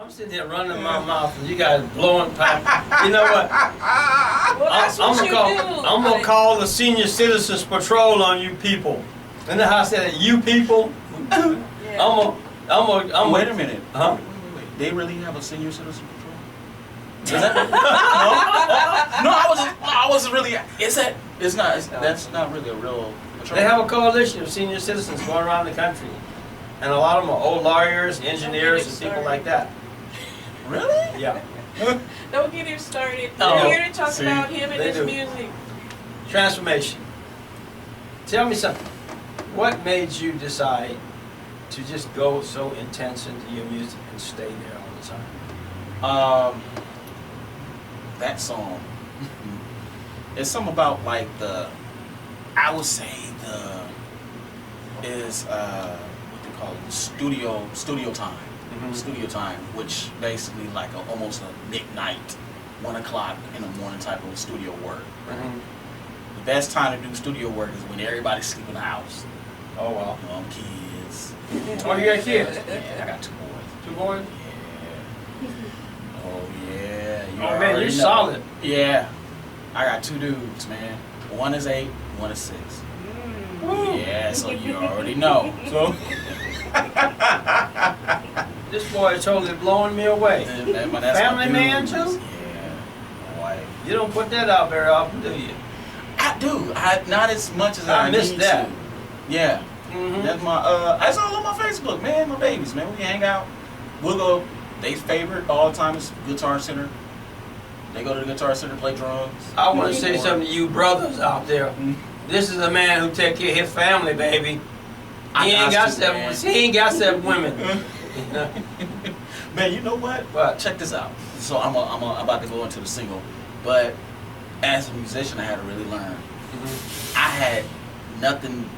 I'm sitting here running my mouth and you guys blowing pipe. You know what? Well, that's what you do. I'm gonna call the Senior Citizens Patrol on you people. And then how I said you people. Yeah. Wait a minute. Huh? Wait. They really have a senior citizen patrol? Is that? No, I wasn't really. Is that? It's not. That's not really a real patrol. They have a coalition of senior citizens going around the country. And a lot of them are old lawyers, engineers, and people like that. Really? Yeah. Don't get him started. Oh, We're here to talk see, about him and they his do. music. Transformation. Tell me something. What made you decide to just go so intense into your music and stay there all the time? That song. It's something about like I would say what they call it, studio time. Studio time, which basically like almost a midnight, 1 o'clock in the morning type of studio work. Right? The best time to do studio work is when everybody's sleeping in the house. Oh, wow. You know, kids. Oh, you got kids? Yeah, I got 2 boys. 2 boys? Yeah. Oh yeah. You Oh, man, already you're know. solid. Yeah. I got 2 dudes, man. 1 is 8, 1 is 6. Yeah, so you already know. So This boy is totally blowing me away. That's Family my man, dudes. too? Yeah. My wife. You don't put that out very often, do you? I do. Not as much as I I missed need that. to. Yeah. Mm-hmm. That's my that's all on my Facebook, man. My babies, man. We hang out. We'll go. They favorite all the time is Guitar Center. They go to the Guitar Center, play drums. I want to say something to you brothers out there. This is a man who take care of his family, baby. He ain't got 7 women. Man, you know what? What? Check this out. So I'm about to go into the single, but as a musician, I had to really learn. I had nothing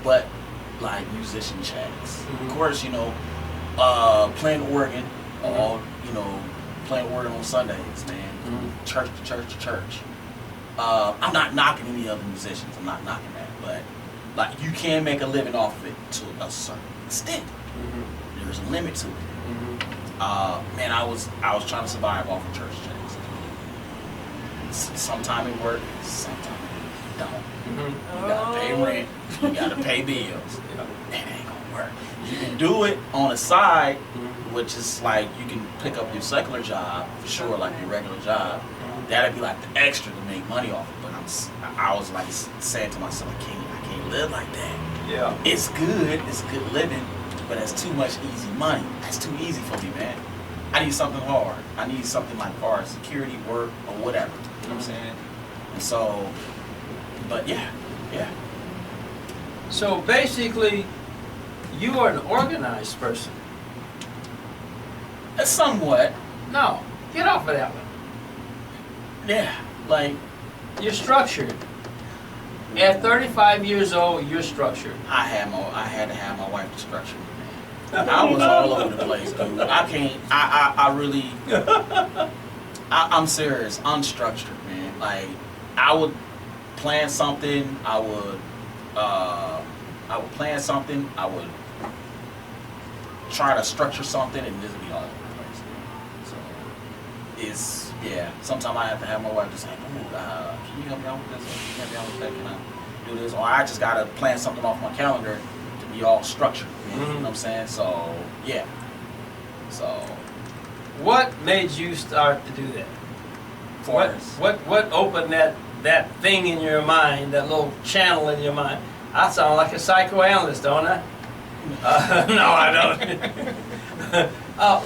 but like musician chats. Of course, you know, playing organ, playing organ on Sundays, man. Church to church to church. I'm not knocking any other musicians. I'm not knocking that, but like you can make a living off of it to a certain extent. There's a limit to it. Man, I was trying to survive off of church checks. Sometime it worked, sometime it don't. You gotta pay rent, you gotta pay bills. It ain't gonna work. You can do it on the side, which is like you can pick up your secular job for sure, like your regular job. That'd be like the extra to make money off it. But I was like saying to myself, I can't live like that. Yeah. It's good living, but that's too much easy money. That's too easy for me, man. I need something hard. I need something like hard security work or whatever. You know what I'm saying? And so, but yeah. So basically, you are an organized person. Somewhat. No, get off of that one. Yeah. Like You're structured. At 35 years old, you're structured. I had to have my wife to structure me, man. I was all over the place, dude. I can't. I really. I'm serious. Unstructured, man. Like I would plan something. I would plan something. I would try to structure something, and just be all over the place. So sometimes I have to have my wife just say, "Ooh, can you help me out with this? Or can you help me out with that? Can I do this?" Or I just gotta plan something off my calendar to be all structured. You know what I'm saying? So yeah. So What made you start to do that? Forrest. What opened that thing in your mind, that little channel in your mind? I sound like a psychoanalyst, don't I? No, I don't.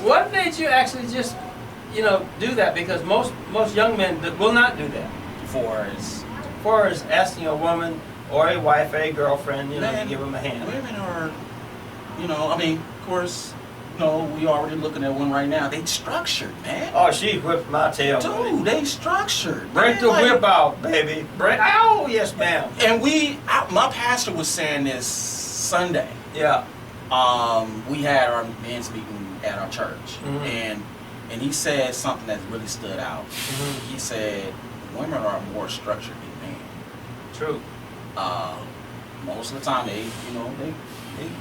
What made you actually just, do that? Because most young men will not do that. For as asking a woman or a wife or a girlfriend, to give them a hand. Women are, of course, we already looking at one right now. They structured, man. Oh, she whipped my tail. Dude, they structured. Break the whip out, baby. Oh, yes, ma'am. And my pastor was saying this Sunday. Yeah. We had our men's meeting at our church, and he said something that really stood out. He said, women are more structured than men. True. Most of the time, they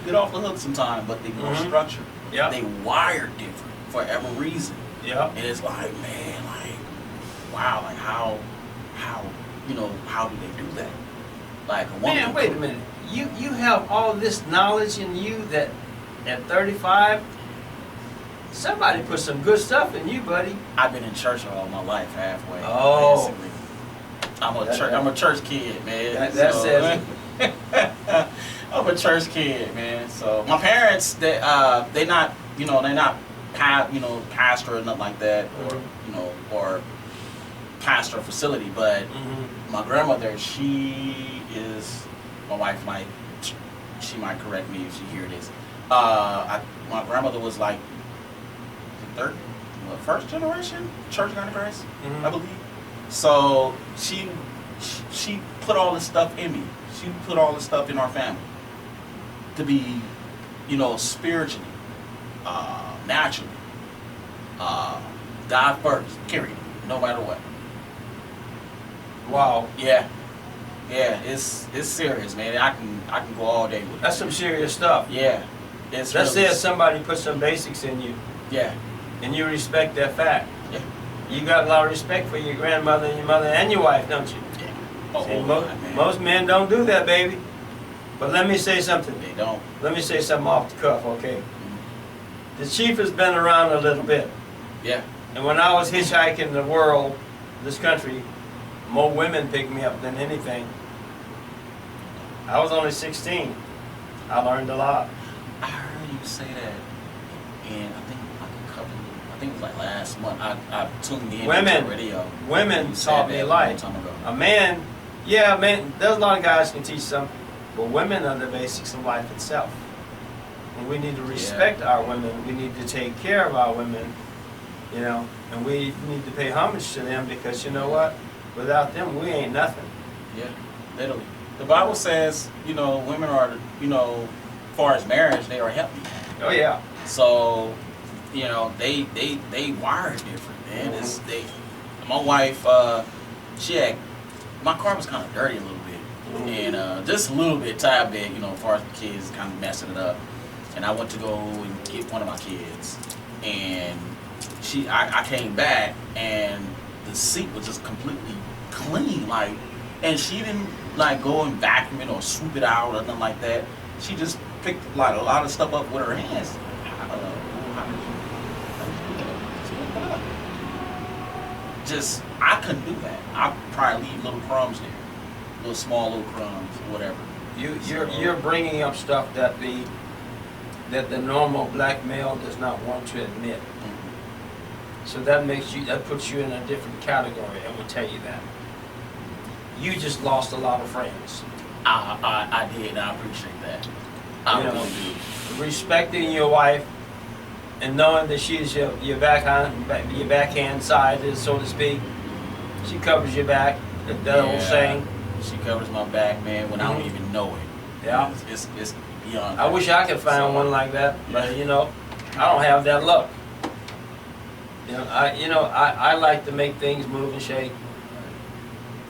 get off the hook sometimes, but they more structured. Yeah. They wired different. for every reason. Yeah. And it's like, man, like, wow, like how how do they do that? Like a woman. Man, wait a minute. You have all this knowledge in you that at 35, somebody put some good stuff in you, buddy. I've been in church all my life, halfway. Oh. Basically. I'm a church kid, man. That says it. I'm a church kid, man. So my parents, they not pastor or nothing like that, or or pastor facility, but my grandmother, she is, my wife she might correct me if she hear this. My grandmother was like first generation Church of God in Christ, I believe. So she put all this stuff in me. She put all this stuff in our family to be, spiritually, naturally, God first, period, no matter what. Wow. Yeah, it's serious, man. I can go all day with it. That's some serious stuff. Yeah, it's That really, says somebody put some basics in you, yeah, and you respect that fact. yeah, You got a lot of respect for your grandmother and your mother and your wife, don't you? yeah. Oh, See, man. most men don't do that, baby. But let me say something. They don't. Let me say something off the cuff, okay? Mhm. The chief has been around a little bit. Yeah, And when I was hitchhiking the world, this country, more women picked me up than anything. I was only 16. I learned a lot. I heard you say that, and I think it was like last month. I tuned in Women. to the radio. Women You said taught me that a life. long time ago. A man, there's a lot of guys can teach some, but women are the basics of life itself. And we need to respect our women. We need to take care of our women, and we need to pay homage to them because you know what? Without them, we ain't nothing. Yeah, literally. The Bible says, women are, as far as marriage, they are healthy. Oh yeah. So, they wire different, man. My wife, my car was kind of dirty a little bit, and just a little bit, tad bit, as far as the kids kind of messing it up. And I went to go and get one of my kids, and I came back, and the seat was just completely clean, and she didn't go and vacuum it or swoop it out or nothing like that. She just picked a lot of stuff up with her hands. I couldn't do that. I'd probably leave little crumbs there, small little crumbs, whatever. You're bringing up stuff that the normal black male does not want to admit. So that puts you in a different category. I will tell you that. You just lost a lot of friends. I did. I appreciate that. I really do. Respecting your wife and knowing that she's your backhand side, so to speak. She covers your back. That old saying. She covers my back, man, when I don't even know it. Yeah. It's beyond. I wish I could find one like that, but I don't have that luck. I like to make things move and shake,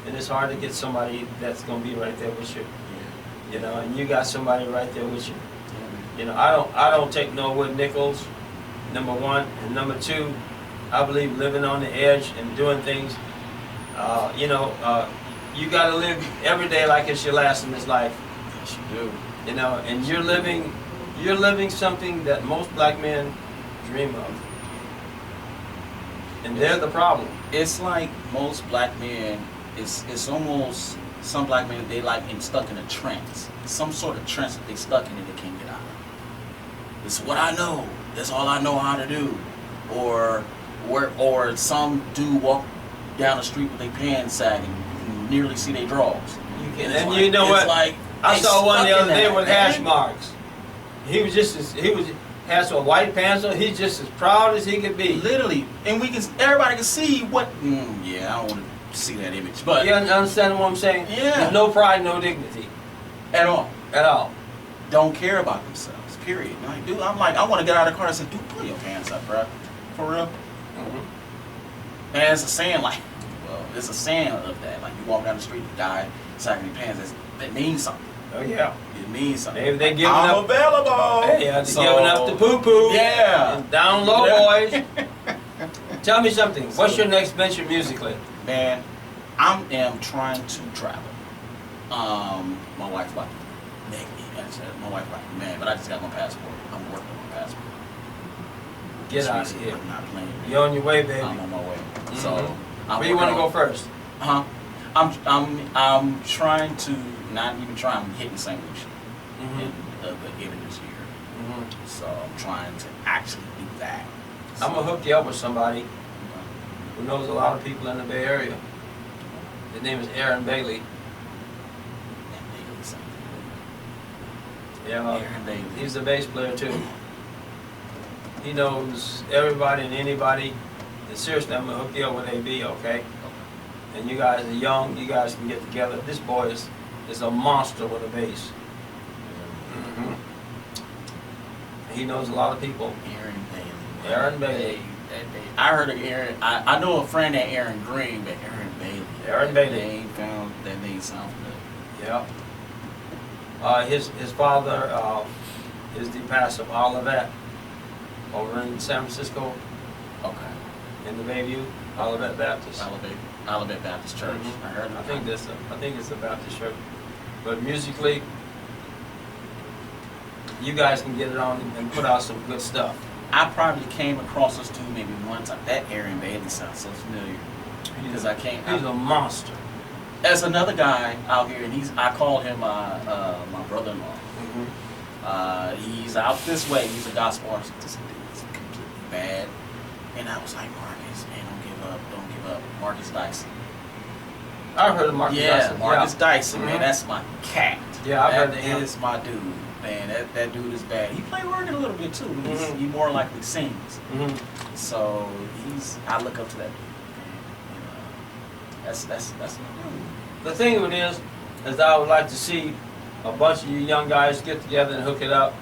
and it's hard to get somebody that's gonna be right there with you. And you got somebody right there with you. I don't take no wood nickels. Number one, and number two, I believe living on the edge and doing things. You got to live every day like it's your last in this life. Yes, you do. And you're living something that most black men dream of. And they're the problem. It's like most black men, it's almost, some black men, they stuck in a trance. Some sort of trance that they stuck in and they can't get out of. It's what I know. That's all I know how to do. Or some dude walk down the street with their pants sagging. You can nearly see their drawers. You know what? I saw one the other day with hash marks. He has some white pants on. He's just as proud as he could be. Literally, and everybody can see what. Yeah, I don't want to see that image, but you understand what I'm saying? Yeah. There's no pride, no dignity, at all. at all. Don't care about themselves. Period. Dude, I want to get out of the car and say, dude, pull your pants up, bro. For real. And it's a saying it's a saying of that. You walk down the street, the guy sagging your pants. That means something. Oh yeah. It means something. Maybe they giving I'm up. available. Hey, they're giving up the poo poo. Yeah. And down low, boys. Tell me something. What's your next venture musically? Man, I am trying to travel. My wife about to make me. My wife about to man, but I just got my passport. I'm working on my passport. Get out of here. I'm not playing. You're on your way, baby. I'm on my way. So, Where you want to go first? I'm trying to not even try. I'm hitting St. Lucia in the end of this year. So I'm trying to actually do that. I'm gonna hook you up with somebody who knows a lot of people in the Bay Area. His name is Aaron Bailey. Yeah, Aaron Bailey. he's a bass player too. He knows everybody and anybody. And seriously, I'm gonna hook you up with AB, okay? And you guys are young. You guys can get together. This boy is a monster with a bass. He knows a lot of people. Aaron Bailey. Aaron Bailey. I heard of Aaron. I know a friend named Aaron Green, but Aaron Bailey. Aaron Bailey. They ain't found that name sound familiar. Yeah. His father is the pastor of Olivet over in San Francisco, Okay. in the Bayview, Olivet Baptist. Olivet Baptist Church. I heard. I think it's a Baptist church. But musically, you guys can get it on and put out some good stuff. I probably came across this dude maybe one time. That Aaron Bailey sounds so familiar because I can't. He's a monster. There's another guy out here, and I called him my brother-in-law. He's out this way. He's a gospel artist. This dude is completely bad. And I was like, Marcus, man, don't give up. Marcus Dyson. I've heard of Marcus Dyson. Marcus Dyson, man, that's my cat. Yeah, I've heard of That him. is my dude, man. That dude is bad. He play organ a little bit too. He more likely sings. So I look up to that. That's my dude. The thing of it is that I would like to see a bunch of you young guys get together and hook it up,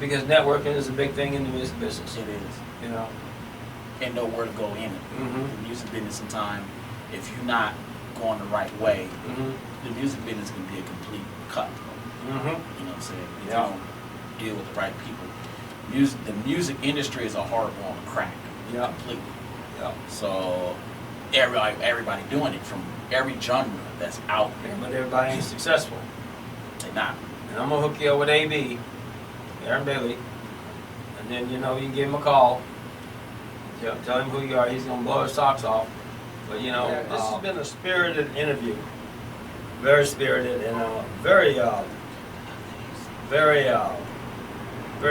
because networking is a big thing in the music business. It is. You know. And know where to go in it. The music business, sometimes, if you're not going the right way, the music business can be a complete cutthroat. You know what I'm saying? If you don't deal with the right people. The music industry is a hard wall to crack. Completely. So everybody doing it from every genre that's out there. But everybody ain't successful. They're not. And I'm gonna hook you up with AB, Aaron Bailey, and then you can give him a call. Tell him who you are. He's gonna blow his socks off. But this has been a spirited interview. Very spirited and very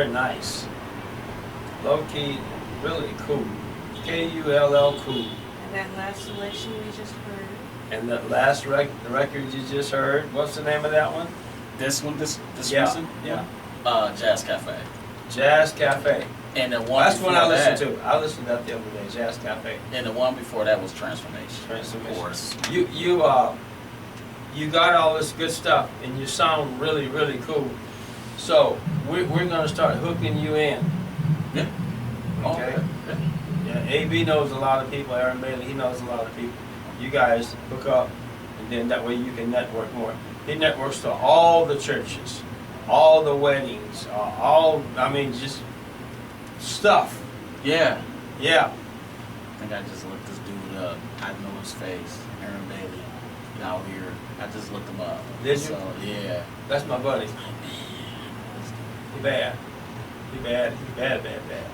nice. Low key, really cool. Kull cool. And that last selection we just heard. And that last the record you just heard. What's the name of that one? This one, this Yeah. Jazz Cafe. Jazz Cafe. And the one That's the one I listened before to. I listened to that the other day. Jazz Cafe. And the one before that was Transformation. Transformation. Of course. You got all this good stuff, and you sound really, really cool. So we're gonna start hooking you in. Yeah. Okay. Yeah. Yeah. AB knows a lot of people. Aaron Bailey, he knows a lot of people. You guys hook up, and then that way you can network more. He networks to all the churches, all the weddings, just stuff. Yeah. Yeah. I think I just looked this dude up. I know his face. Aaron Bailey. Out here. I just looked him up. Did you? So, yeah. That's my buddy. He bad. He bad.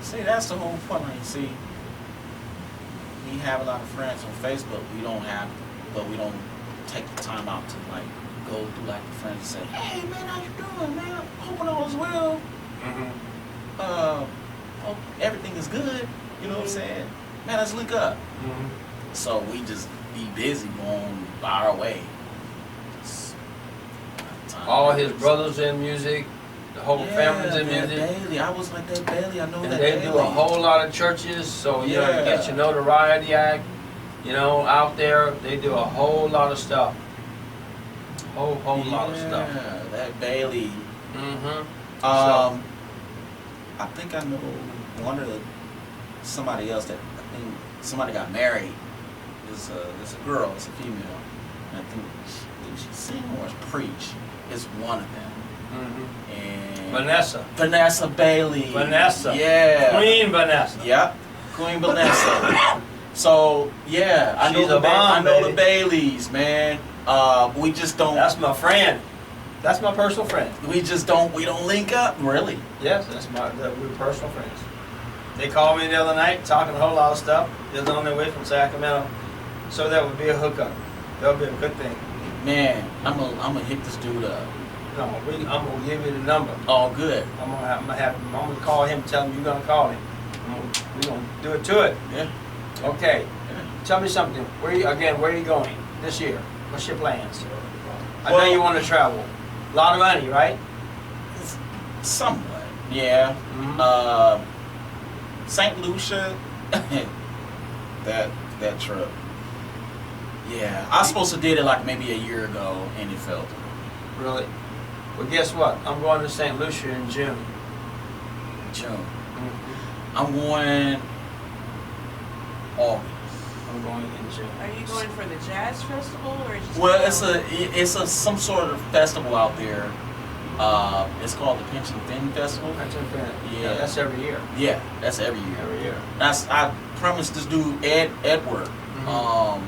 See, that's the whole point. Like, see, we have a lot of friends on Facebook. We don't take the time out to go through the friends and say, hey man, how you doing, man? Hoping all is well. Hope everything is good. You know what I'm saying? Man, let's link up. So we just be busy going by our way. All his brothers in music, the whole family's in music. Bailey. I was like that Bailey. I know and that they Bailey. do a whole lot of churches, so you get your notoriety act. Out there, they do a whole lot of stuff. Whole lot of stuff. Yeah, that Bailey. So, I think I know somebody else that I think somebody got married. It's a girl. It's a female. And I think she sing or preach is one of them. And Vanessa Bailey. Vanessa. Yeah. Queen Vanessa. Yep. Queen Vanessa. So yeah, I She's know a bomb, I know baby. the Baileys, man. We just don't. That's my friend. That's my personal friend. We don't link up, really. Yes, we're personal friends. They called me the other night talking a whole lot of stuff. They're on their way from Sacramento. So that would be a hookup. That would be a good thing. Man, I'm gonna hit this dude up. No, I'm gonna give you the number. All good. I'm gonna call him, tell him you're gonna call him. We're gonna do it to it. Yeah. Okay. Yeah. Tell me something. Where are you going this year? What's your plans? I know Well- you want to travel. A lot of money, right? Somewhat. Yeah. Mhm. St. Lucia. that trip. Yeah. I was supposed to did it like maybe a year ago, and it fell through. Really? Well, guess what? I'm going to St. Lucia in June. June. Mhm. I'm going August. I'm going in June. Are you going for the jazz festival or just? Well, it's a some sort of festival out there. It's called the Pension Fin Festival. Yeah, that's every year. Yeah, that's every year. Every year. I promised this dude Edward. Mhm.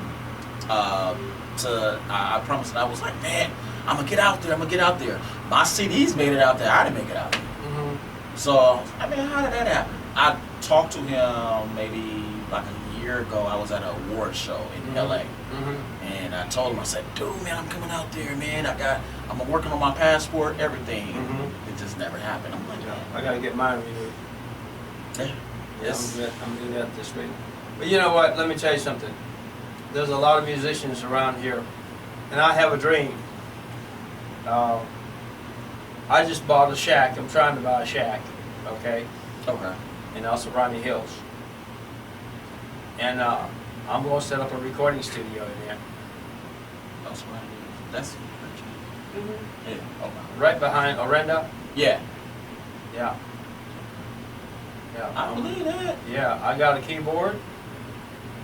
I promised. I was like, man, I'm gonna get out there. My CDs made it out there. I didn't make it out there. Mm-hmm. So I mean, how did that happen? I talked to him maybe like a year ago. I was at an award show in LA. Mm-hmm. And I told him, I said, dude, man, I'm coming out there, man. I'm working on my passport, everything. Mhm. It just never happened. I'm like, Yeah, I gotta get mine renewed. yeah. Yeah, Yes. I'm doing that this week. But you know what? Let me tell you something. There's a lot of musicians around here, and I have a dream. I just bought a shack. I'm trying to buy a shack, okay, Okay. in El Serrano Hills. And I'm going to set up a recording studio in there, That's what I do. That's Mhm. yeah. Okay. right behind Orenda. Yeah. Yeah. Yeah. I believe that. Yeah, I got a keyboard.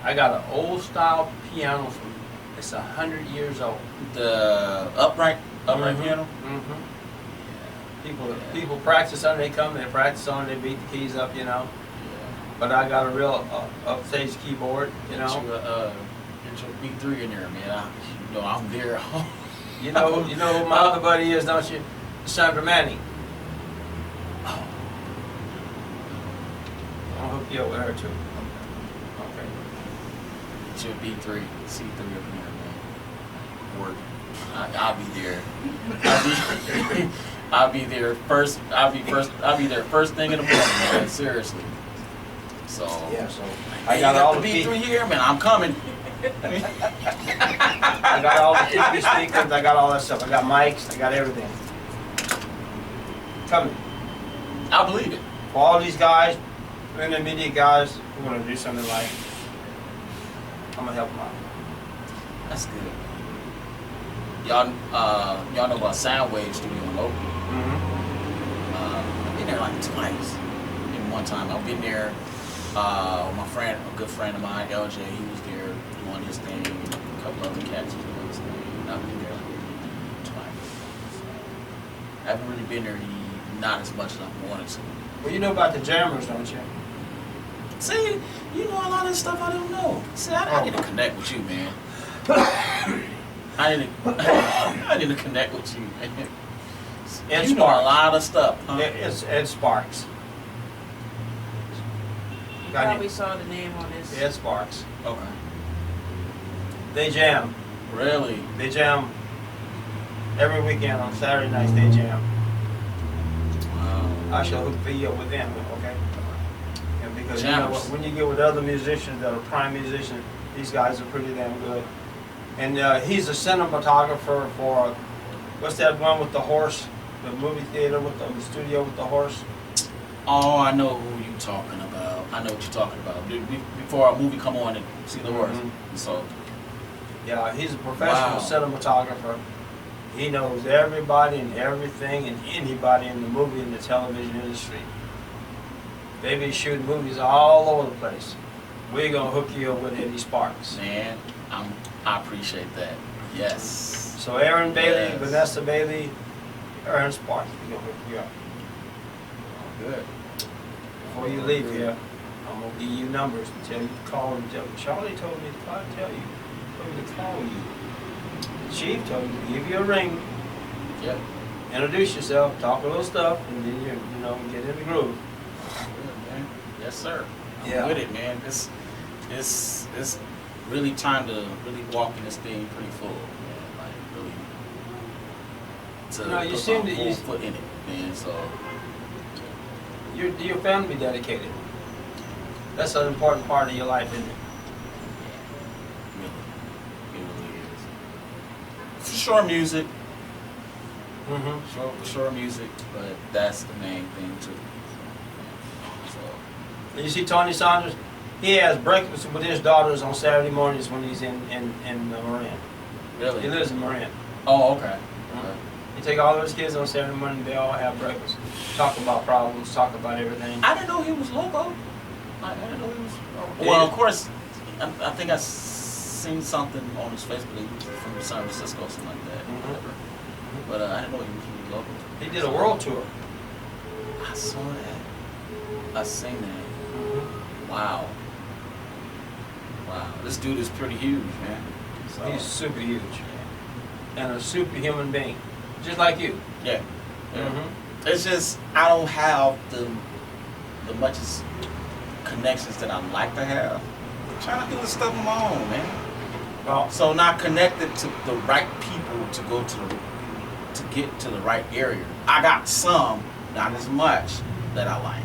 I got an old style piano from, it's 100 years old. The upright Mhm. piano. Mm-hmm. Yeah. People practice on it, they come, they practice on it, they beat the keys up, you know. But I got a real upstage keyboard, you know. Get your B3 in there, man. I'm there. You know who my other buddy is, don't you? Sandra Manning. Oh. I'll hook you up with her too. Okay. Get your B3, C3 up in there, man. Work. I'll be there. I'll be there first. I'll be there first thing in the morning, man. Seriously. So Yeah, so I got all the B3 here, man. I'm coming. I got all the TV speakers, I got all that stuff. I got mics, I got everything. Coming. I believe it. For all these guys, intermediate guys who want to do something like, I'm gonna help them out. That's good. Y'all know about Soundwave Studio locally. I've been there like twice. In one time, I've been there. My friend, a good friend of mine, LJ, he was there doing his thing. A couple other cats was doing his thing. I've been there like twice. So, I haven't really been there not as much as I wanted to. Well, you know about the jammers, don't you? See, you know a lot of stuff I don't know. See, I need to connect with you, man. I need to connect with you, man. Ed You know a Sparks. lot of stuff, huh? It's Ed Sparks. Probably saw the name on his. Ed Sparks. Okay. They jam. Really? They jam every weekend on Saturday nights. They jam. Wow. I shall hook you up with them, okay? And because you know Jammers. what, when you get with other musicians that are prime musicians, these guys are pretty damn good. And he's a cinematographer for what's that one with the horse? The movie theater with the studio with the horse. Oh, I know who you talking about. I know what you're talking about. Before a movie come on and see the horse. Mhm. So, Yeah, he's a professional Wow. cinematographer. He knows everybody and everything and anybody in the movie and the television industry. They be shooting movies all over the place. We're gonna hook you up with Eddie Sparks. man, I appreciate that. Yes. So Aaron Bailey, Yes. Vanessa Bailey, Aaron Sparks, we're gonna hook you up. Good. Before you leave here, I'm gonna give you numbers and tell you to call and tell Charlie told me to tell you, told me to call you. The chief told me to give you a ring, Yep. introduce yourself, talk a little stuff, and then you get in the groove. Good, man. Yes, sir. I'm Yeah. with it, man. It's really time to really walk in this thing pretty full, man. Like really to You put seem my to- whole foot in it, man. So Your family dedicated. That's an important part of your life, isn't it? really, it really is. For sure, music. Mm-hmm. For sure, music. But that's the main thing too. So You see Tony Saunders? He has breakfast with his daughters on Saturday mornings when he's in Marin. really. He lives in Marin. Oh, okay. He take all of his kids on Saturday morning. They all have breakfast. Talk about problems. Talk about everything. I didn't know he was local. I didn't know he was. Yeah. Well, of course, I think I seen something on his Facebook. He was from San Francisco or something like that. Mhm. Whatever. But I didn't know he was really local. He did a world tour. I saw that. I seen that. Wow. Wow. This dude is pretty huge, man. So, He's super huge and a superhuman being, just like you. yeah. Yeah. Mhm. It's just I don't have the much connections that I like to have. I'm trying to do this stuff on my own, man. Well, So not connected to the right people to go to get to the right area. I got some, not as much, that I like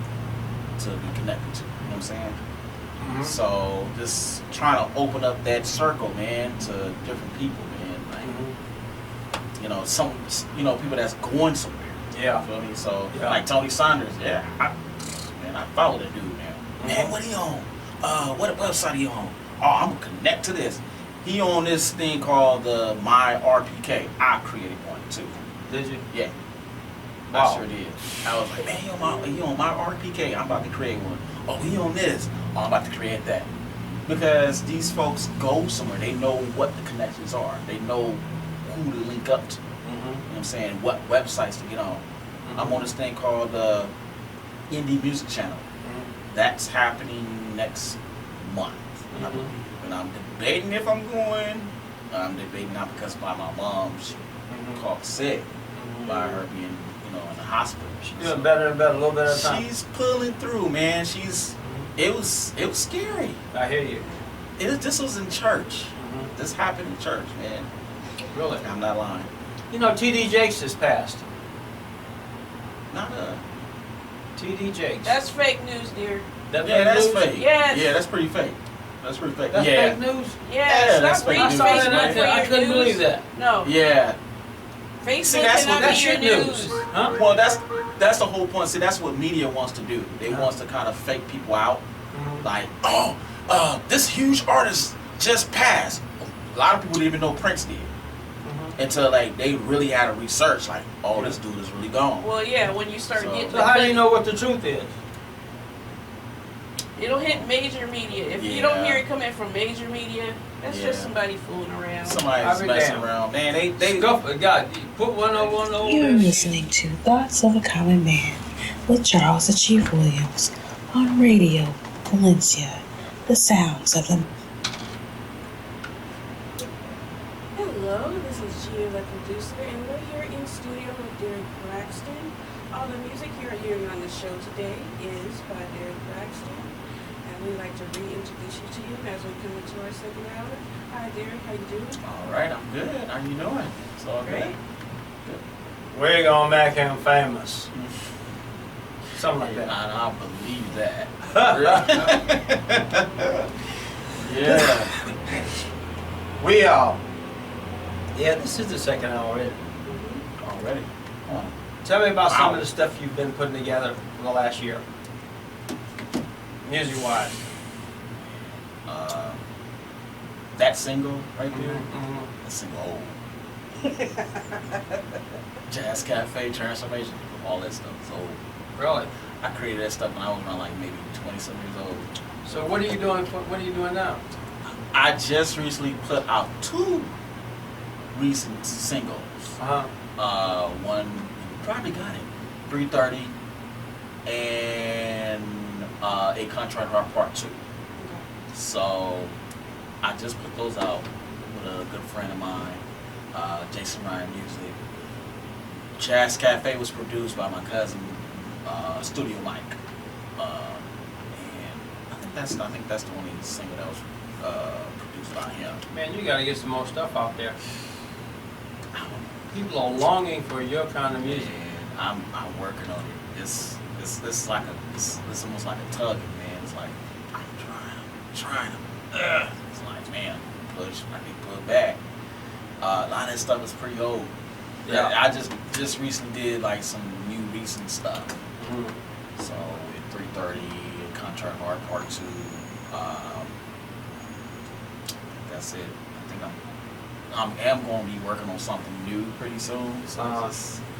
to be connected to. You know what I'm saying? mhm. So just trying to open up that circle, man, to different people, man. Like Mhm. some people that's going somewhere. Yeah. You feel me? So Yeah. like Tony Saunders, yeah. I follow that dude now. Man, what he on? What website he on? Oh, I'm gonna connect to this. He on this thing called the My RPK. I created one too. Did you? Yeah. Wow. I sure did. I was like, man, he on my RPK. I'm about to create one. Oh, he on this. Oh, I'm about to create that. Because these folks go somewhere. They know what the connections are. They know who to link up to. You know what I'm saying? What websites to get on. I'm on this thing called the Indie Music Channel. That's happening next month, I Mhm. believe. And I'm debating if I'm going. I'm debating not because by my mom, she called sick by her being, in the hospital. She's doing better and better, a little bit at a time. She's pulling through, man. It was scary. I hear you. This was in church. This happened in church, man. Really? I'm not lying. T.D. Jakes has passed. Not T.D. Jakes. That's fake news, dear. That yeah, that's news? fake. Yes. Yeah, that's pretty fake. That's pretty fake. That's yeah. fake news? Yeah, that's stop fake reading news. I saw that Facebook and for I your couldn't news. believe that. No. Yeah. Facebook See, that's cannot what- be your news. Huh? Well, that's the whole point. See, that's what media wants to do. They wants to kind of fake people out. Like, this huge artist just passed. A lot of people didn't even know Prince did. Until they really had to research, like, oh, this dude is really gone. Well, yeah, when you start So- getting So how do you know what the truth is? it'll hit major media. If you don't Yeah. hear it coming from major media, that's just Yeah. somebody fooling around. Somebody's I'll be messing damned. around. Man, they Scuff, God, put one over You're there. listening to Thoughts of a Common Man with Charles the Chief Williams on Radio Valencia, the sounds of the... Hello, this is Gina, the producer, and we're here in studio with Derek Braxton. All the music you're hearing on the show today is by Derek Braxton, and we'd like to reintroduce you to him as we come into our second hour. Hi, Derek, how you doing? all right, I'm good. How you doing? It's all Great. good. We're gonna make him famous. Something like And that. I believe that. Yeah. We are. Yeah, this is the second hour. Isn't it? Already. Huh. Tell me about some Wow. of the stuff you've been putting together for the last year, music-wise. That single right there. Mhm. That single old. Jazz Cafe Transformation. All that stuff is old. Really? I created that stuff when I was around like maybe 20-some years old. So what are you doing? What are you doing now? I just recently put out 2 recent singles. One, you probably got it, 330, and A Contract Heart Part 2. So I just put those out with a good friend of mine, Jason Ryan Music. Jazz Cafe was produced by my cousin, Studio Mike, and I think that's the only single that was produced by him. Man, you gotta get some more stuff out there. People are longing for your kind of music. And I'm working on it. It's like it's almost like a tugging, man. It's like I'm trying to. It's like, man, push. I need to pull back. A lot of that stuff is pretty old. Yeah. I just recently did like some new recent stuff. Mm-hmm. So with 330, Contract Hard Part 2. That's it. I think I am going to be working on something new pretty soon. So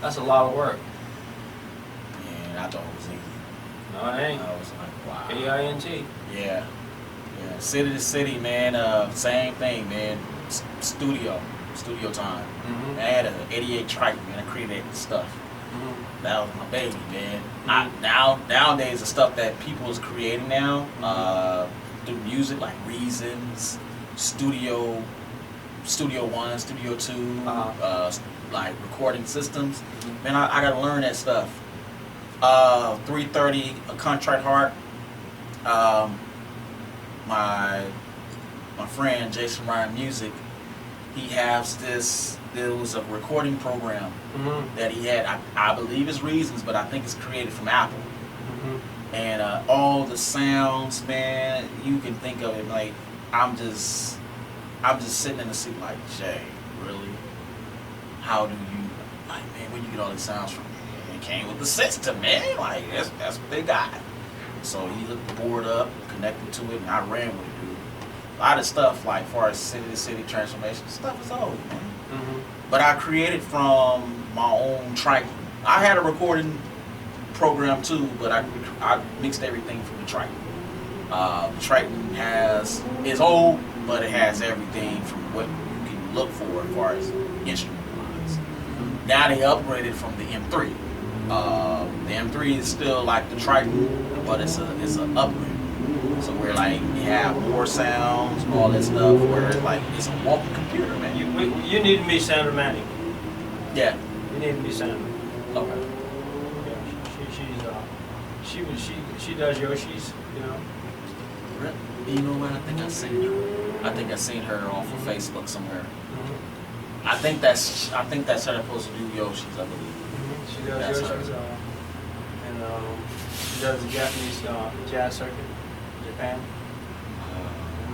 That's a lot of work. and I thought it was easy. No, it ain't. I was like, wow. K-I-N-T. Yeah. City to city, man. Same thing, man. Studio time. Mm-hmm. I had an 88 Triton, man. I created stuff. Mm-hmm. That was my baby, man. Mhm. Nowadays, the stuff that people is creating now, through music, like Reasons, Studio 1, Studio 2, like recording systems. Man, I gotta learn that stuff. 330, A Contract Heart. My friend Jason Ryan Music, he has there was a recording program Mm-hmm. that he had. I believe it's Reasons, but I think it's created from Apple. Mm-hmm. And all the sounds, man, you can think of it like I'm just sitting in the seat like, Jay, really? How do you, like, man, where you get all these sounds from? Man, it came with the system, man. Like, that's what they got. So he looked the board up, connected to it, and I ran with it, dude. A lot of stuff, like, as far as city to city transformation, stuff is old, man. Mm-hmm. But I created from my own Triton. I had a recording program too, but I mixed everything from the Triton. The Triton is old, but it has everything from what you can look for as far as instrument wise. Now they upgraded from the M3. The M3 is still like the Triton, but it's an upgrade. So where like you have more sounds, all that stuff, where it's like it's a walking computer, man. You need to meet Sandra Manning. Yeah. You need to meet Sandra. Okay. Yeah, she does Yoshi's, you know. You know what? I think I seen her off of Facebook somewhere. Mm-hmm. I think that's her supposed to do Yoshi's, I believe. Mm-hmm. She does That's Yoshi's, her. and she does the Japanese jazz circuit, Japan,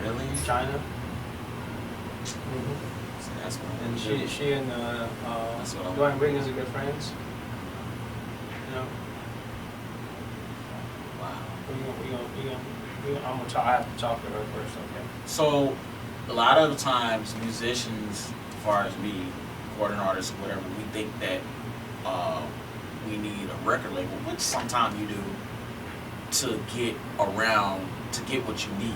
Really? China. See, that's what And she and That's what I'm Dwayne Wiggins are good friends. You know, Wow. I'm gonna I have to talk to her first, okay? So, a lot of the times, musicians, as far as me, recording artists, or whatever, we think that we need a record label, which sometimes you do, to get around, to get what you need.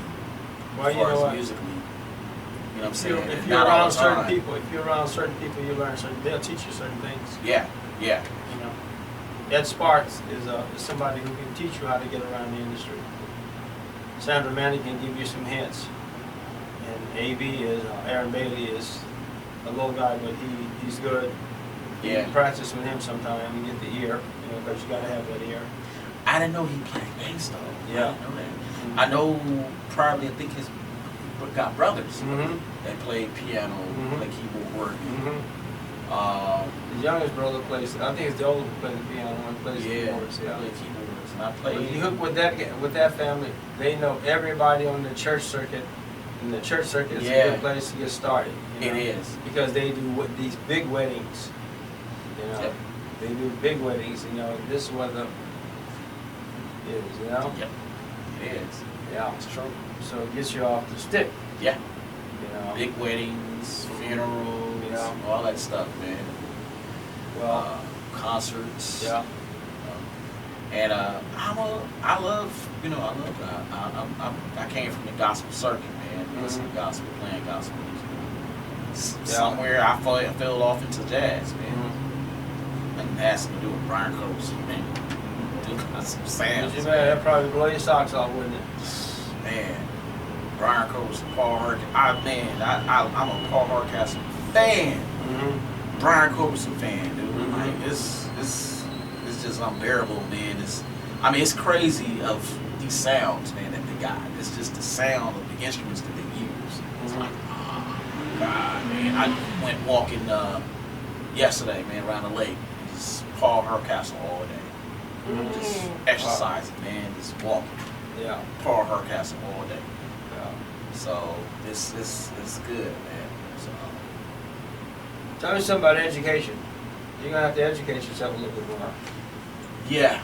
Well, as you far know as what? musically. You know what I'm If saying? you're, if And you're not all around the certain time. people, you learn certain. They'll teach you certain things. Yeah. You know, Ed Sparks is somebody who can teach you how to get around the industry. Sandra Manning can give you some hints, and AB is Aaron Bailey is a little guy, but he's good. You Yeah. can practice with him sometime and get the ear, you know, because you got to have that ear. I didn't know he played bass though. Yeah. I didn't know that. I know probably, I think his got brothers Mm-hmm. that played piano, Mhm. play keyboard work. Mm-hmm. His youngest brother plays. I think it's the older who plays the piano and plays the keyboards. Play keyboards. And I When played. you hook with that family, they know everybody on the church circuit, and the church circuit is a Yeah. good place to get started. You know? It is. Because they do these big weddings. You know, Yep. they do big weddings. You know, this is what the is. You know, Yep. It is. yeah, It's true. so it gets you off the stick. Yeah. You know, Big weddings, funerals, Yeah. all that stuff, man. well, Concerts. yeah. And I love God. I came from the gospel circuit, man. Listening to gospel, playing gospel music. somewhere I fell off into jazz, man. And it has to do with Brian Coles, man. Do some sounds. Man, that'd probably blow your socks off, wouldn't it? Man, Brian Coles, Paul Hardcastle. I'm a Paul Hardcastle fan. Brian Coles fan, dude. Like it's just unbearable, man. It's crazy of these sounds, man, that they got. It's just the sound of the instruments that they use. It's like, oh God, man. I went walking yesterday, man, around the lake. Just Paul Hardcastle all day. Just exercising, man. Just walking. Yeah. Paul Hardcastle all day. Yeah. So it's good, man. So, Tell me something about education. You're gonna have to educate yourself a little bit more. yeah,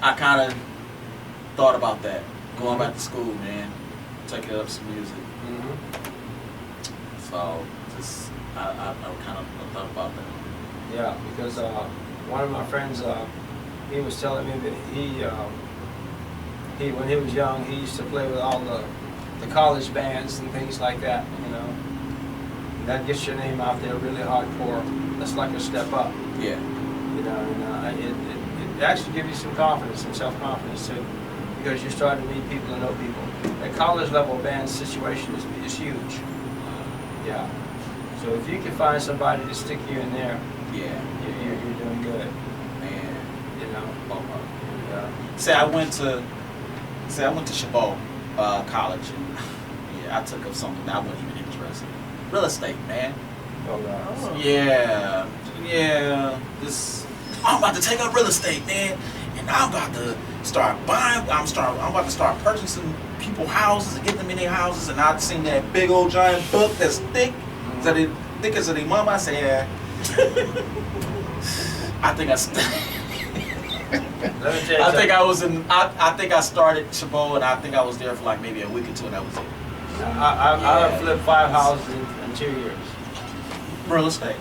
I kind of thought about that. Going back to school, man. Taking up some music. So just I kind of thought about that. Yeah, because one of my friends, he was telling me that he when he was young, he used to play with all the college bands and things like that, you know. And that gets your name out there really hardcore. That's like a step up, Yeah. you know. And it actually gives you some confidence, some self-confidence too, because you're starting to meet people and know people. That college level band situation is huge. Yeah. So if you can find somebody to stick you in there, Yeah. you're doing good, Man. you know. Yeah. See, I went to Chabot College, and yeah, I took up something that I wasn't even interested in. Real estate, man. Oh, God. Yeah. I'm about to take up real estate, man, and I'm about to start buying. I'm about to start purchasing people houses and get them in their houses. And I've seen that big old giant book that's thick, thick as their mama. I say, yeah. I think I think I started Chabot, and I think I was there for like maybe a week or two, and that was it. I flipped 5 houses in 2 years. Real estate.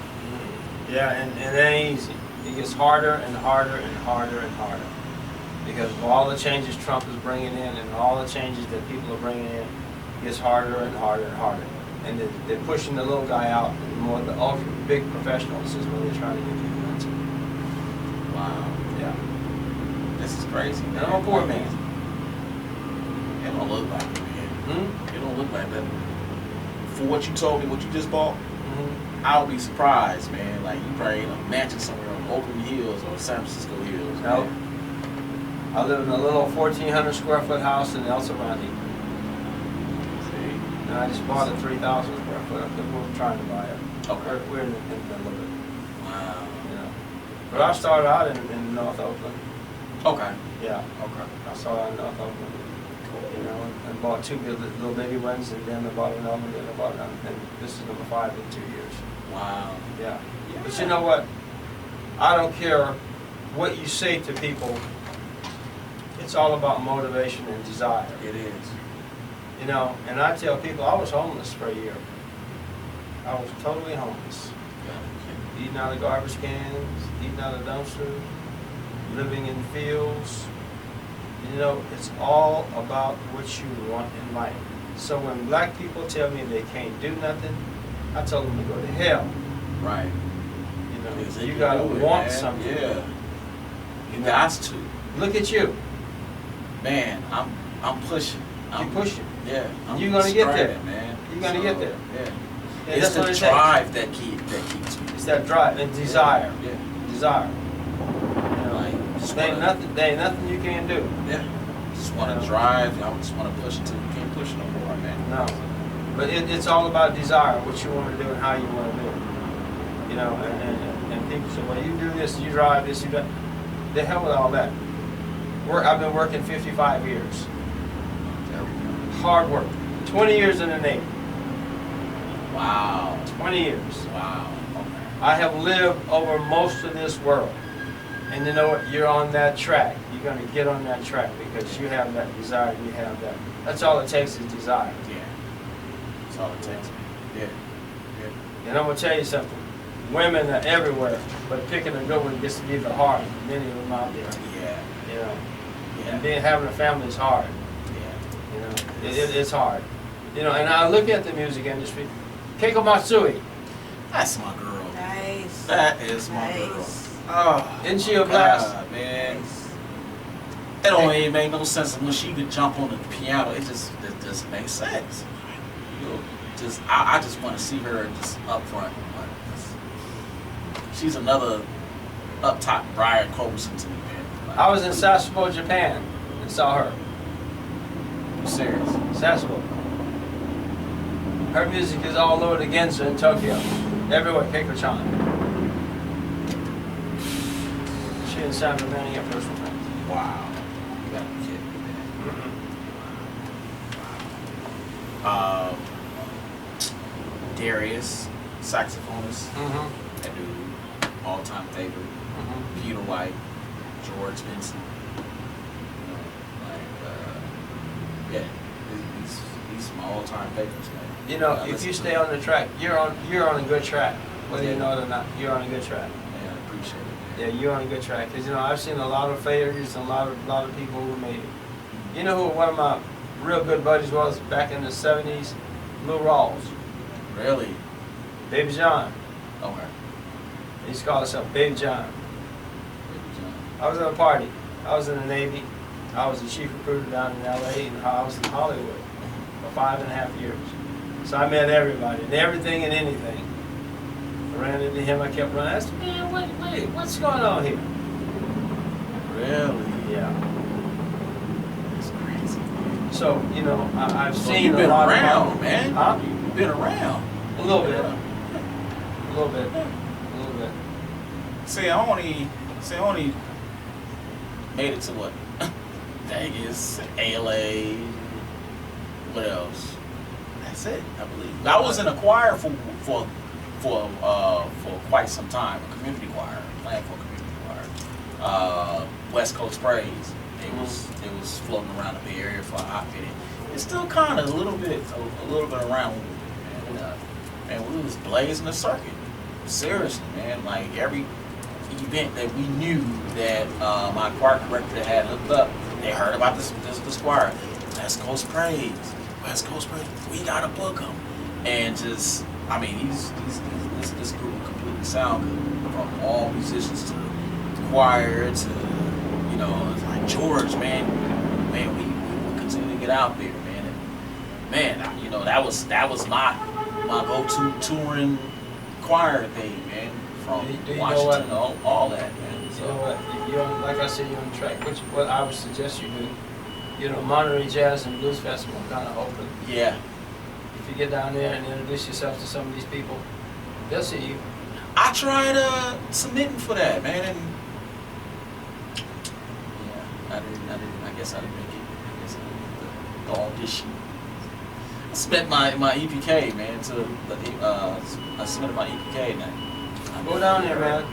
Yeah, and it ain't easy. It gets harder and harder and harder and harder. Because of all the changes Trump is bringing in and all the changes that people are bringing in, it gets harder and harder and harder. And they're pushing the little guy out, and more the ultra big professionals is what they're trying to get people into. Wow. Yeah. This is crazy, man. And I'm a poor man. It don't look like it, man. It don't look like that. For what you told me, what you just bought, I would be surprised, man. Like, you probably in a mansion somewhere on Oakland Hills or San Francisco Hills. Nope. I live in a little 1,400 square foot house in El Cervantes. See? And I just bought a 3,000 square foot. We're trying to buy it. Okay. We're in the middle of it. Wow. You know. But I started out in North Oakland. Okay. Yeah. Okay. I started out in North Oakland. You know, and bought 2 little baby ones, and then I bought another one, then I bought another, and this is number 5 in 2 years. Wow. Yeah. But you know what? I don't care what you say to people. It's all about motivation and desire. It is. You know, and I tell people I was homeless for a year. I was totally homeless. Eating out of garbage cans, eating out of dumpsters, living in fields. You know, it's all about what you want in life. So when black people tell me they can't do nothing, I tell them to go to hell. Right. You know, Because they you can gotta do it, want man. something. Yeah. You know? got to. Look at you. Man, I'm pushing. You're pushing. Yeah. I'm You're gonna get there. striving, man. You're gonna get there. Yeah. Yeah, It's that's the what it drive that keeps me. takes. It's that drive and desire. Yeah. Desire. You know, Like, just there ain't wanna- nothing you can do. Yeah. Just want to drive. I just want to push until you can't push no more, man. No. But it's all about desire, what you want to do and how you want to do it. You know, and people say, well, you do this, you drive this, you do that. The hell with all that. I've been working 55 years. Hard work. 20 years in the Navy. Wow. 20 years. Wow. Okay. I have lived over most of this world. And you know what? You're on that track. You're going to get on that track because you have that desire. You have that. That's all it takes is desire. Yeah. That's all it takes. Yeah. And I'm going to tell you something. Women are everywhere, but picking a good one gets to be the hard. Many of them out there. Yeah. You know. Yeah. And having a family is hard. Yeah. You know. It's hard. You know, and I look at the music industry. Keiko Matsui. That's my girl. Nice. That is my girl. Nice. Oh, Isn't she a blast? God, man. Nice. It don't even make no sense when she could jump on the piano. It just makes sense. You know, I just want to see her just up front. She's another up top Brian Colson to me, man. Like, I was in Sasebo, Japan, and saw her. you serious? Sasebo. Her music is all over the Genza in Tokyo. Everywhere, Keiko-chan. She and Simon Manning are personal friends. Wow. You gotta be kidding me, man. Darius, saxophonist. Mm-hmm. That dude, all-time favorite. Mm-hmm. Peter White, George Benson. Yeah, these are my all-time favorites, man. You know, I if listen you to stay them. on the track, you're on a good track. Whether you know it or not, you're on a good track. Yeah, I appreciate it. Yeah, you're on a good track. Cause you know, I've seen a lot of failures and a lot of people who made it. You know who one of my real good buddies was back in the '70s? Lou Rawls, Really? Baby John. Okay. He used to call himself Baby John. I was at a party. I was in the Navy. I was the chief recruiter down in LA, and I was in Hollywood for 5.5 years. So I met everybody and everything and anything. I ran into him. I kept running. I said, man, what's going on here? Really? Yeah. That's crazy. So, you know, I've So seen you've been a lot around, of man. Huh? You've been around. A little bit. A little bit. A little bit. See, I only made it to what? Vegas, ALA. What else? That's it, I believe. I was in a choir for quite some time, a community choir, playing for a community choir. West Coast Praise. It was floating around the Bay Area for a hot minute. It's still kind of a little bit around, and we was blazing the circuit. Seriously, man. Like every event that we knew that my choir director had hooked up, they heard about this choir. West Coast Praise. West Coast Praise. We gotta book him. And just, I mean, this group completely sound good, from all musicians to the choir to, you know, it's like George, man, we will continue to get out there, man. And man, you know, that was my go-to touring choir thing, man, from Do you know Washington, what? all that, man. You know what? You're on, like I said, you're on the track. What I would suggest you do, you know, Monterey Jazz and Blues Festival kind of open. Yeah. If you get down there and introduce yourself to some of these people, they'll see you. I tried submitting for that, man, and yeah, I guess I didn't make it. I guess I didn't make the audition. I submitted my EPK, man, I submitted my EPK now. Go down there, man.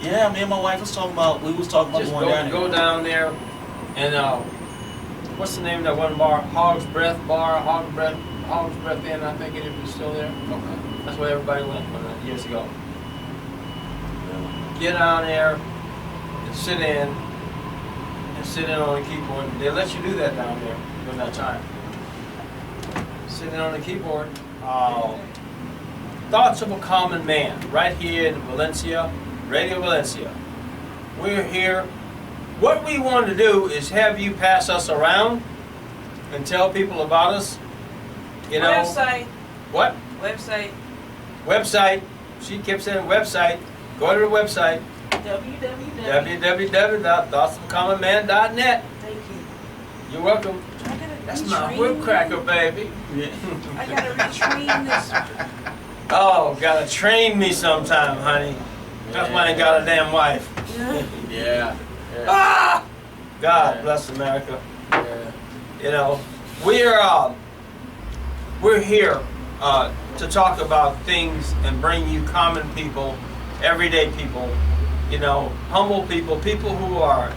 Yeah, me and my wife was talking about Just going down there. go down there and what's the name of that one bar? Hog's Breath Inn, I think it is still there. Okay. That's where everybody went years ago. Get down there and sit in on the keyboard. They let you do that down there during that time. Sitting on the keyboard. Thoughts of a Common Man, right here in Valencia, Radio Valencia. We're here. What we want to do is have you pass us around and tell people about us. You know. Website. What? Website. Website. She kept saying website. Go to the website. www.thoughtsofacommonman.net. Thank you. You're welcome. I gotta That's my retrain whip cracker, baby. I gotta retrain this. Oh, gotta train me sometime, honey. That's why I ain't got a damn wife. Yeah. Ah! God bless America. Yeah. You know, we're here to talk about things and bring you common people, everyday people, you know, humble people, people who are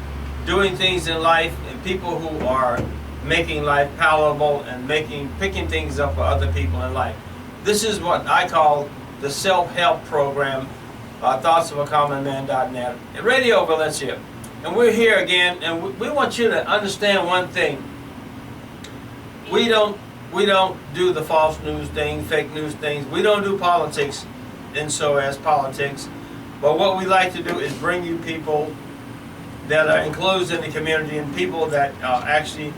doing things in life, and people who are making life palatable and picking things up for other people in life. This is what I call the self-help program, thoughtsofacommonman.net, at Radio Valencia. And we're here again, and we want you to understand one thing. We don't we don't do the false news thing, fake news things. We don't do politics in so as politics. But what we like to do is bring you people that are enclosed in the community and people that are actually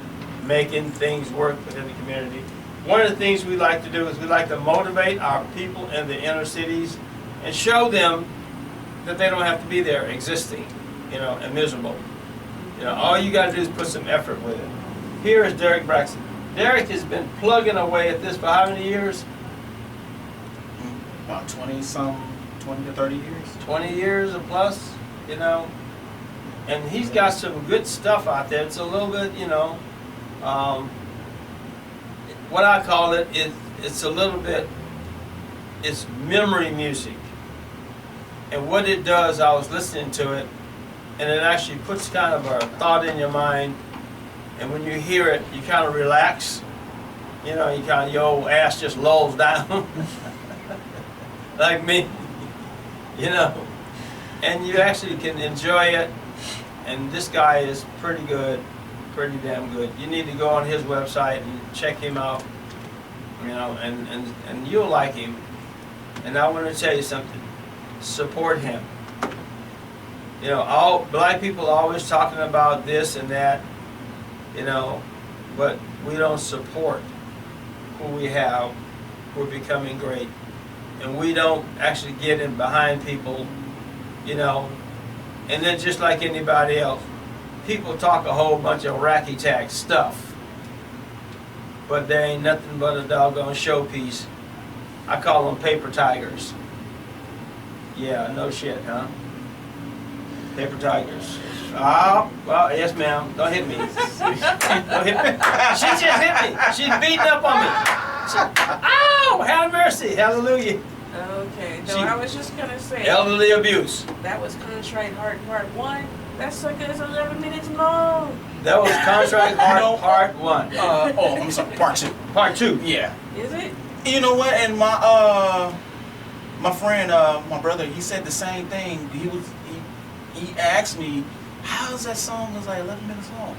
making things work within the community. One of the things we like to do is we like to motivate our people in the inner cities and show them that they don't have to be there existing, and miserable. All you got to do is put some effort with it. Here is Derek Braxton. Derek has been plugging away at this for how many years? About 20 to 30 years. 20 years or plus, and he's got some good stuff out there. It's a little bit, what I call it, it's a little bit, it's memory music. And what it does, I was listening to it, and it actually puts kind of a thought in your mind, and when you hear it, you kind of relax. Your old ass just lulls down, like me, and you actually can enjoy it. And this guy is pretty good, pretty damn good. You need to go on his website and check him out, and you'll like him. And I want to tell you something, support him. All black people are always talking about this and that, but we don't support who we have, who are becoming great. And we don't actually get in behind people, and then just like anybody else, people talk a whole bunch of racky-tack stuff, but they ain't nothing but a doggone showpiece. I call them paper tigers. Yeah, no shit, huh? Paper tigers. Oh, well, yes, ma'am. Don't hit me. Don't hit me. She just hit me. She's beating up on me. Ow! Have mercy. Hallelujah. Okay, no, I was just gonna say. Elderly abuse. That was Contrite Heart Part 1. That sucker is 11 minutes long. That was Contrite Heart Part 1. I'm sorry, Part 2. Part 2. Yeah. Is it? You know what? And my friend, my brother, he said the same thing. He asked me, how's that song was like 11 minutes long?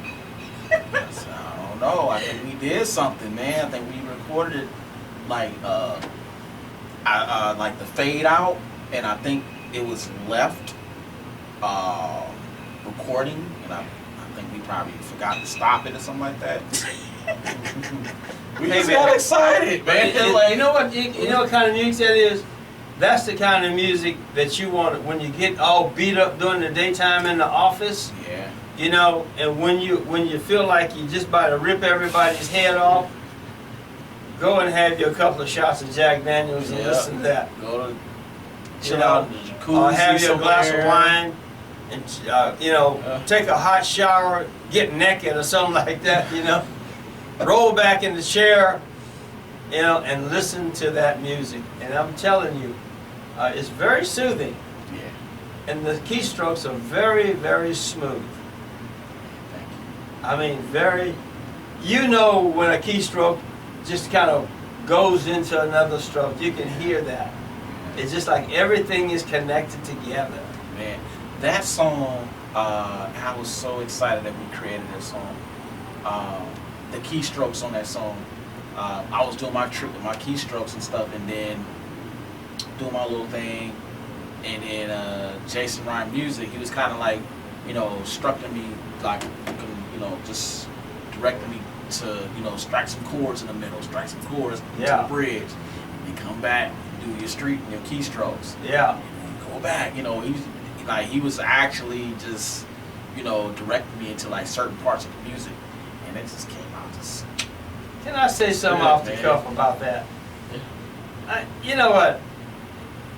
I said, I don't know. I think we did something, man. I think we recorded it like like the fade out, and I think it was left recording, and I think we probably forgot to stop it or something like that. We just got excited, man. You know what kind of music that is? That's the kind of music that you want when you get all beat up during the daytime in the office. Yeah. And when you feel like you just about to rip everybody's head off, go and have your couple of shots of Jack Daniels and listen to that. Go to chill out in the jacuzzi, or have your glass of wine, and take a hot shower, get naked or something like that. Roll back in the chair, and listen to that music. And I'm telling you, it's very soothing. Yeah. And the keystrokes are very, very smooth. Thank you. I mean, very. When a keystroke just kind of goes into another stroke, you can hear that. It's just like everything is connected together. Man, that song, I was so excited that we created that song. The keystrokes on that song, I was doing my trick with my keystrokes and stuff, and then doing my little thing, and then Jason Ryan Music, he was kind of like, instructing me, like, just directing me to, strike some chords in the middle, strike some chords to the bridge, and then come back and do your street and your keystrokes. Yeah. And then go back, he was actually just, directing me into like certain parts of the music, and it just came out just. Can I say something off the cuff about that? You know what?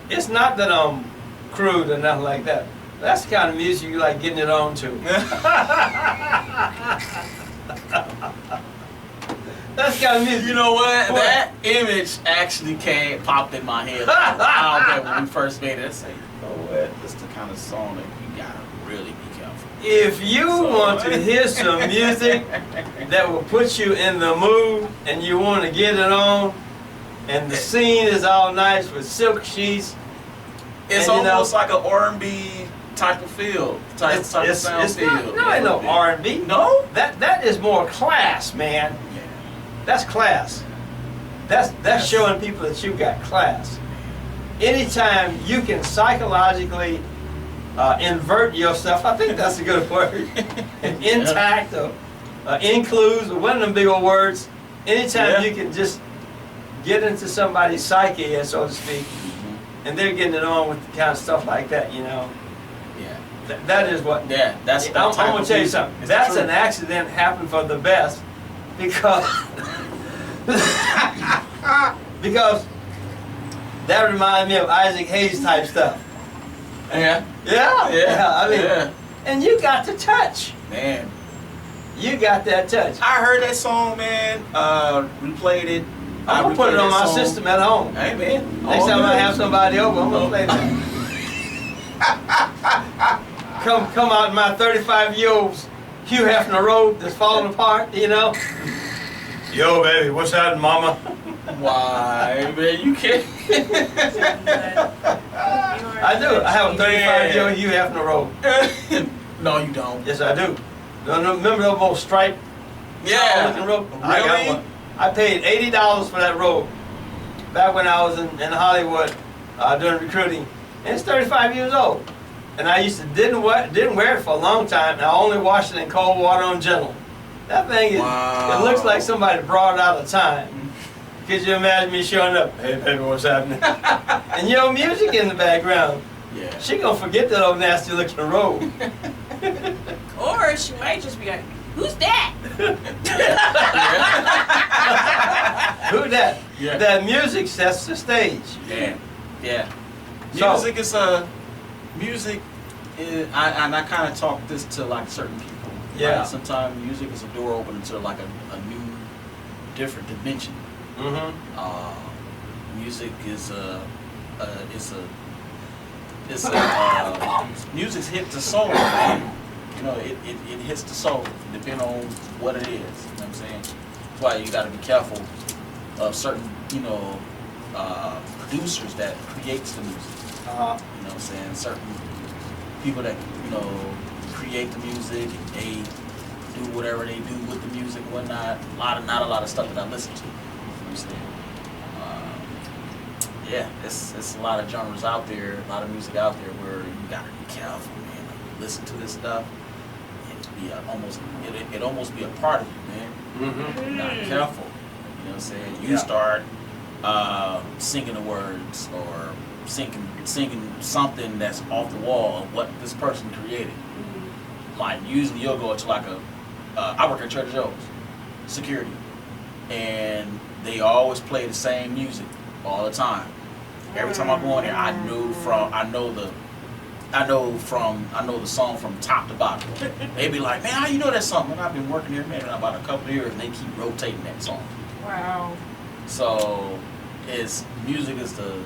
It's not that I'm crude or nothing like that. That's the kind of music you like getting it on to. That's the kind of music. You know what? That image actually popped in my head when we first made it. I say, that's the kind of song that you gotta really be careful. If you want to hear some music that will put you in the mood and you want to get it on, and the scene is all nice with silk sheets, it's almost like an R&B type of feel, type of sound feel. No, ain't no R&B. No? That is more class, man. Yeah. That's class. That's showing people that you got class. Anytime you can psychologically invert yourself, I think that's a good word, intact or includes, or one of them big old words, anytime you can just get into somebody's psyche, so to speak, and they're getting it on with the kind of stuff like that, you know. Yeah. That is what. Yeah, that's. I'm gonna tell you something. That's an accident happened for the best, because because that reminds me of Isaac Hayes type stuff. Yeah. Yeah. I mean, and you got the touch. Man. You got that touch. I heard that song, man. Replayed it. I'm gonna put it on my system at home. Hey, man. Next time I have somebody over, I'm gonna play that. come out my 35-year-old Hugh Hefner Road that's falling apart, you know. Yo, baby, what's happening, mama? Why, man? You can't. I do. I have a 35-year-old Hugh Hefner Road. No, you don't. Yes, I do. Remember the old stripe? Looking road? Really? I got one. I paid $80 for that road back when I was in Hollywood doing recruiting. And it's 35 years old. And I used to didn't wear it for a long time. And I only washed it in cold water on gentle. That thing is, it looks like somebody brought it out of time. Could you imagine me showing up? Hey, baby, what's happening? And you know, music in the background. Yeah. She gonna forget that old nasty looking road. Or she might just be like, who's that? Who that? Yeah. That music sets the stage. Yeah. Yeah. So- Music is music is, I kind of talk this to like certain people. Yeah. Like, sometimes music is a door opener to like a new, different dimension. Mm-hmm. Music is music's hit the soul, man. You know, it hits the soul, depending on what it is. You know what I'm saying? That's why you got to be careful of certain, producers that creates the music. You know what I'm saying? Certain people that, create the music, they do whatever they do with the music and whatnot. Not a lot of stuff that I listen to. You know what I'm saying? Yeah, it's a lot of genres out there, a lot of music out there where you gotta be careful, man. Like, you listen to this stuff, it almost be a part of you, man. Mm-hmm. You're not careful. You know what I'm saying? You start singing the words or singing something that's off the wall of what this person created. Like usually you'll go to like I work at Trader Joe's, security, and they always play the same music all the time. Every time I go in there, I know the song from top to bottom. They be like, man, how you know that song? And I've been working here, man, about a couple of years, and they keep rotating that song. Wow. So, music is the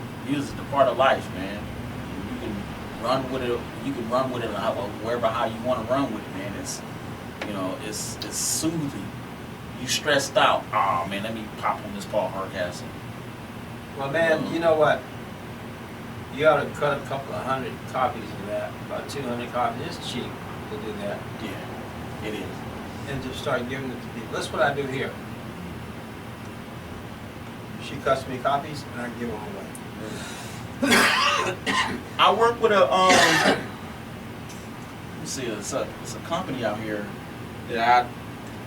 part of life, man. You can run with it. You can run with it wherever how you want to run with it, man. It's soothing. You stressed out. Oh man, let me pop on this Paul Hardcastle. Well, man, you know what? You ought to cut a couple of 100 copies of that, about 200 copies. It's cheap to do that. Yeah, it is. And just start giving it to people. That's what I do here. She cuts me copies, and I give them away. I work with let me see, it's a company out here that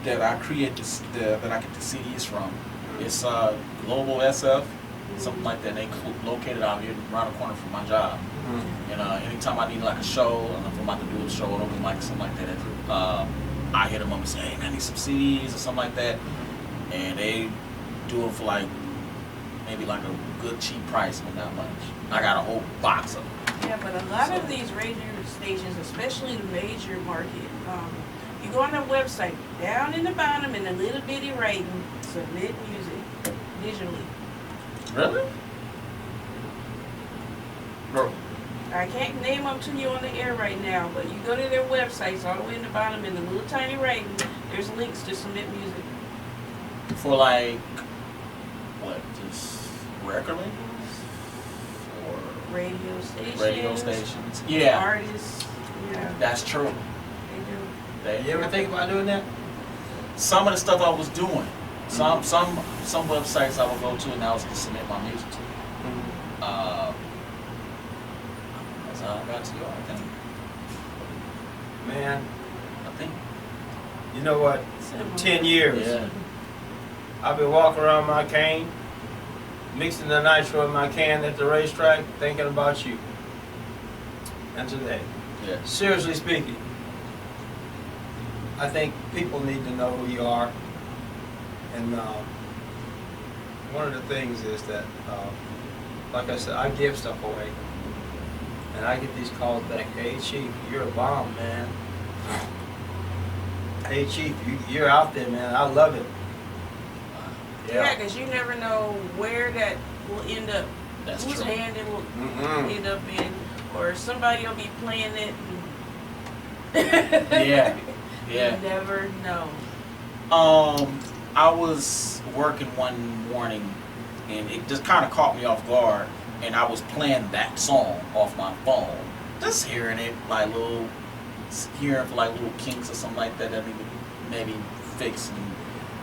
I create that I get the CDs from. It's Global SF, something like that. They located out here around the corner from my job. Mm-hmm. And anytime I need like a show, and if I'm about to do a show, an open mic, something like that, I hit them up and say, hey man, I need some CDs or something like that, and they do them for like maybe like a good cheap price, but not much. I got a whole box of them. Yeah, but a lot of these radio stations, especially the major market, you go on their website, down in the bottom in a little bitty writing, submit music digitally. Really? Bro. I can't name them to you on the air right now, but you go to their websites all the way in the bottom in the little tiny writing, there's links to submit music. For like, what, just record labels? Or Radio stations. radio stations? Yeah. Artists. Yeah, That's true. they do. They, You ever think about doing that? some of the stuff I was doing, Some websites I will go to and I was to submit my music to. That's how I got to you, I think. Man, I think. you know what? In 10 years, Yeah. I've been walking around my cane, mixing the nitro in my can at the racetrack, thinking about you. And today, Yeah. seriously speaking, I think people need to know who you are. And one of the things is that, like I said, I give stuff away. And I get these calls back, hey Chief, you're a bomb, man. Hey Chief, you're out there, man. I love it. Yeah, because you never know where that will end up. That's whose true. hand it will Mm-mm. end up in, or somebody will be playing it. Yeah. Yeah. You never know. I was working one morning and it just kind of caught me off guard, and I was playing that song off my phone, just hearing it hearing for like little kinks or something like that I need to maybe fix, and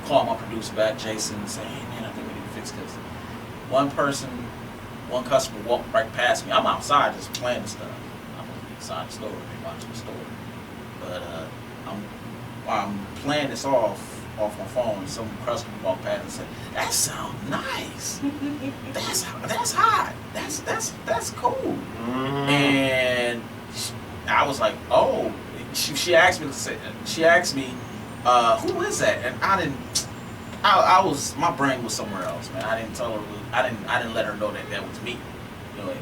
call my producer back, Jason, and say, hey man, I think we need to fix this. One customer walked right past me. I'm outside just playing the stuff. I'm inside the store, watching the store, but I'm playing this off my phone. Some customer walked past and said, "That sounds nice. That's hot. That's cool." And I was like, "Oh." She asked me to say. She asked me, "Who is that?" And I was, my brain was somewhere else, man. I didn't tell her. I didn't let her know that was me. You know,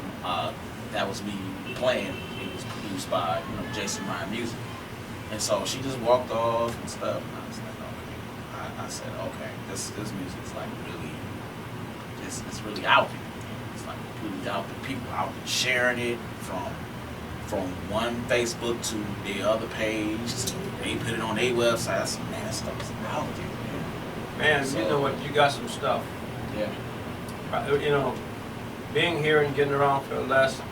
that was me playing. It was produced by Jason Ryan Music. And so she just walked off and stuff. And I was like, okay. I said, okay, this music is like really, it's really out there. It's like really out there. People out there sharing it from one Facebook to the other page. They put it on their website. I said, man, that stuff is out there, man. Man, you know what? You got some stuff. Yeah. You know, being here and getting around for the last,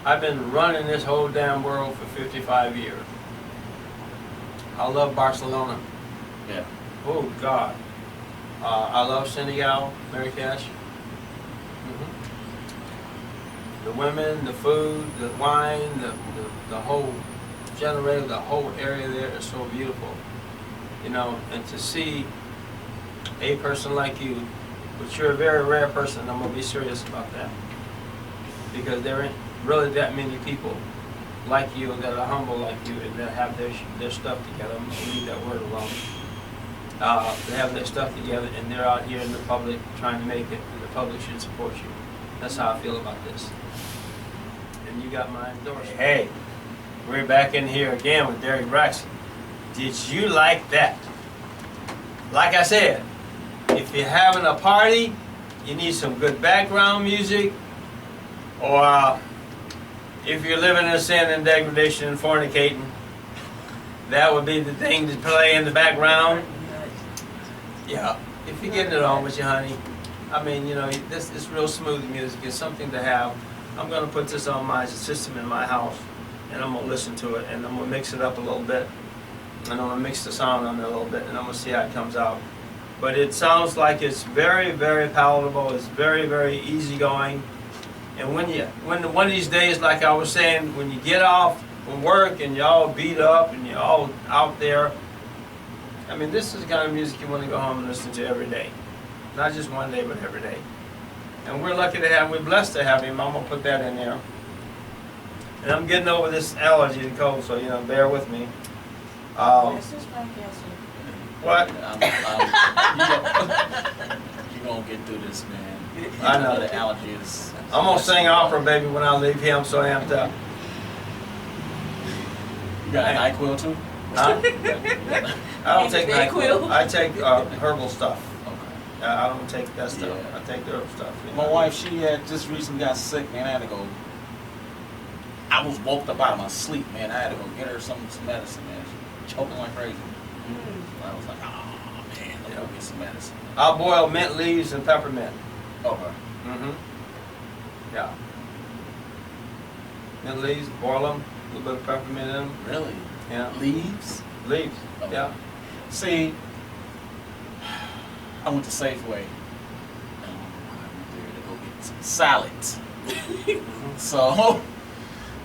I've been running this whole damn world for 55 years. I love Barcelona. Yeah. Oh God. I love Senegal, Marrakesh. The women, the food, the wine, the whole generator, the whole area there is so beautiful. You know, and to see a person like you, but you're a very rare person, and I'm gonna be serious about that. Because there ain't really that many people like you and that are humble like you and that have their stuff together. I'm gonna leave that word alone. They have their stuff together and they're out here in the public trying to make it, and the public should support you. That's how I feel about this. And you got my endorsement. Hey, we're back in here again with Derek Braxton. Did you like that? Like I said, if you're having a party, you need some good background music, or if you're living in sin and degradation and fornicating, that would be the thing to play in the background. Yeah, if you're getting it on with you, honey. I mean, you know, this is real smooth music. It's something to have. I'm going to put this on my system in my house, and I'm going to listen to it, and I'm going to mix it up a little bit, and I'm going to mix the sound on it a little bit, and I'm going to see how it comes out. But it sounds like it's very, very palatable. It's very, very easygoing. And when one of these days, like I was saying, when you get off from work and you're all beat up and you're all out there, I mean, this is the kind of music you want to go home and listen to every day. Not just one day, but every day. And we're lucky to have, we're blessed to have him. I'm going to put that in there. And I'm getting over this allergy to cold, so, you know, bear with me. This is podcast. What? You're going to get through this, man. I know. The allergy is... I'm going to sing opera, baby, when I leave here. I'm so amped up. You got an NyQuil too? Huh? I don't take NyQuil. NyQuil. I take herbal stuff. Okay. I don't take that stuff. Yeah. I take the herb stuff. You My know? wife, she had just recently got sick, man. I had to go. I was woke up out of my sleep, man. I had to go get her some medicine, man. She was choking like crazy. I was like, oh man, let me go get some medicine. I'll boil mint leaves and peppermint. Okay. Mm-hmm. Yeah. Mint leaves, boil them, a little bit of peppermint in them. Really? Yeah. Leaves? Leaves. Okay. Yeah. See, I went to Safeway. I went there to go get some salads.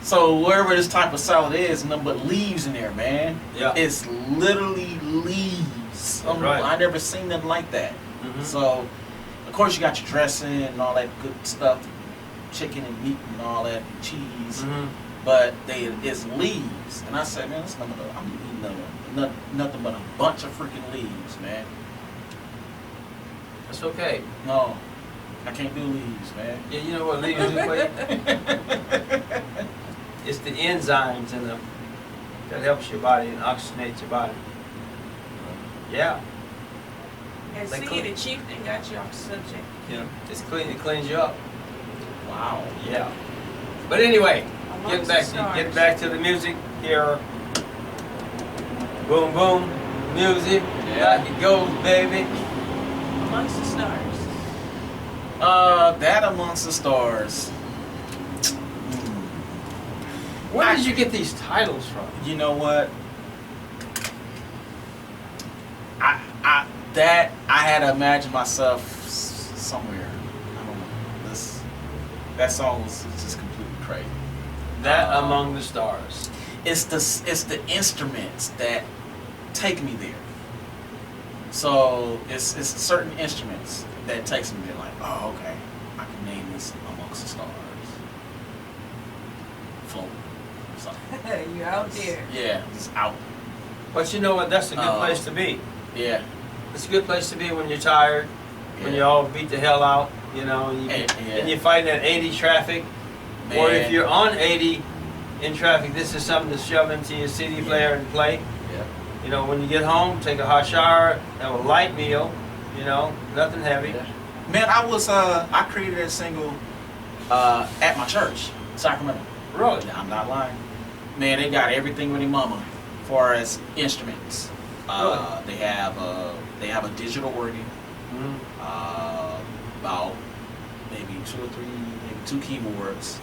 So wherever this type of salad is, nothing but leaves in there, man. Yeah. It's literally leaves. Right. I never seen nothing like that. Mhm. So, of course, you got your dressing and all that good stuff, chicken and meat and all that, and cheese. Mhm. But it's leaves, and I said, man, this nothing but, I'm eating nothing but a bunch of freaking leaves, man. That's okay. No, I can't do leaves, man. Yeah, you know what leaves do for you? It's the enzymes in them that helps your body and oxygenates your body. Yeah. And They seeing clean. the chieftain got you off subject. Yeah. It's clean. It cleans you up. Wow. Yeah. But anyway, Amongst the stars. getting back to the music here. Boom, boom, music. Yeah. Like it goes, baby. Amongst the stars. That amongst the stars. Where did you get these titles from? You know what? I had to imagine myself somewhere. I don't know. That song was just completely crazy. That Among the Stars. It's the instruments that take me there. So it's certain instruments that takes me there. Like, oh, okay, I can name this Amongst the Stars. Float. Something. You out there. Yeah, just out. But you know what? That's a good place to be. Yeah. It's a good place to be when you're tired, when Yeah. you all beat the hell out, you know, and you're fighting that 80 traffic. Man. Or if you're on 80 in traffic, this is something to shove into your CD player and play. Yeah. You know, when you get home, take a hot shower, have a light meal, you know, nothing heavy. Yeah. Man, I created that single at my church, Sacramento. Really? I'm not lying. Man, they got everything with their mama as far as instruments. They have a digital organ, Mhm. about maybe 2 or 3, maybe 2 keyboards,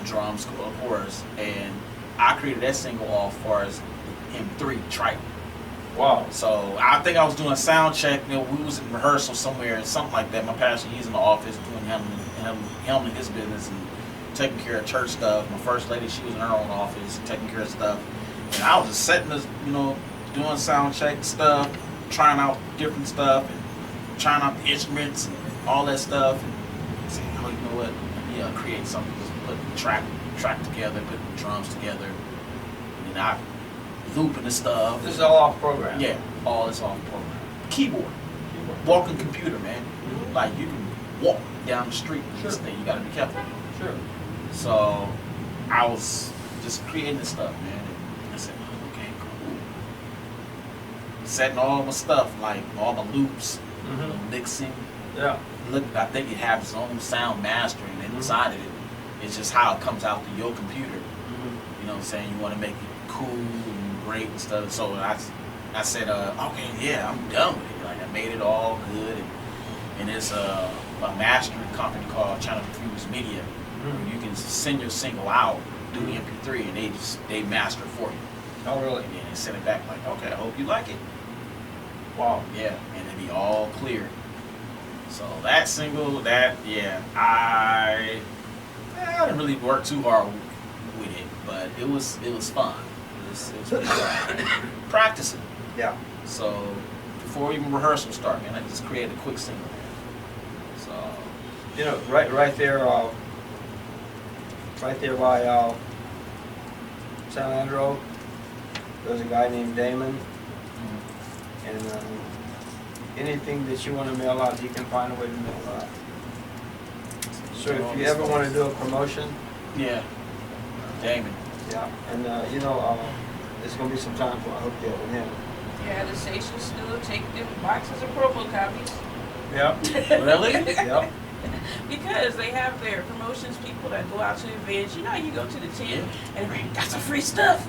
drums, of course, and I created that single off far as M3 Triton. Wow. So I think I was doing a sound check. You know, we was in rehearsal somewhere and something like that. My pastor, he's in the office doing handling his business and taking care of church stuff. My first lady, she was in her own office taking care of stuff. And I was just setting this, you know, doing sound check stuff, trying out different stuff, and trying out the instruments and all that stuff. And saying, oh, you know what? Yeah, create something. Just put the track together, put the drums together, and then I looping the stuff. This is all off program. Yeah, all this off program. Keyboard. Walking computer, man. Like you can walk down the street with this Sure. thing. You gotta be careful. Sure. So I was just creating this stuff, man. And I said, oh, okay, cool. Setting all my stuff, like all my loops, Mhm. mixing. Yeah. Look, I think it has its own sound mastering inside of it. It's just how it comes out to your computer. Mhm. You know what I'm saying? You want to make it cool and great and stuff. So I said, okay, yeah, I'm done with it. Like I made it all good, and it's a mastering company called Channel Confused Media. Mhm. You can send your single out, do the MP3, and they master it for you. Oh, really? And then they send it back like, okay, I hope you like it. Wow. Yeah, and it'd be all clear. So that single, I didn't really work too hard with it, but it was fun. It was pretty fun. Practicing. Yeah. So before even rehearsal start, man, I just created a quick single. So You know, right there by San Andrew, there's a guy named Damon, and anything that you want to mail out, he can find a way to mail out. So if you ever want to do a promotion, yeah, Damon. yeah, and there's gonna be some time for I hook you up with him. Yeah, the station still take them boxes of promo copies. Yep. Really? Yep. Because they have their promotions people that go out to events. You know, you go to the tent and they got some free stuff.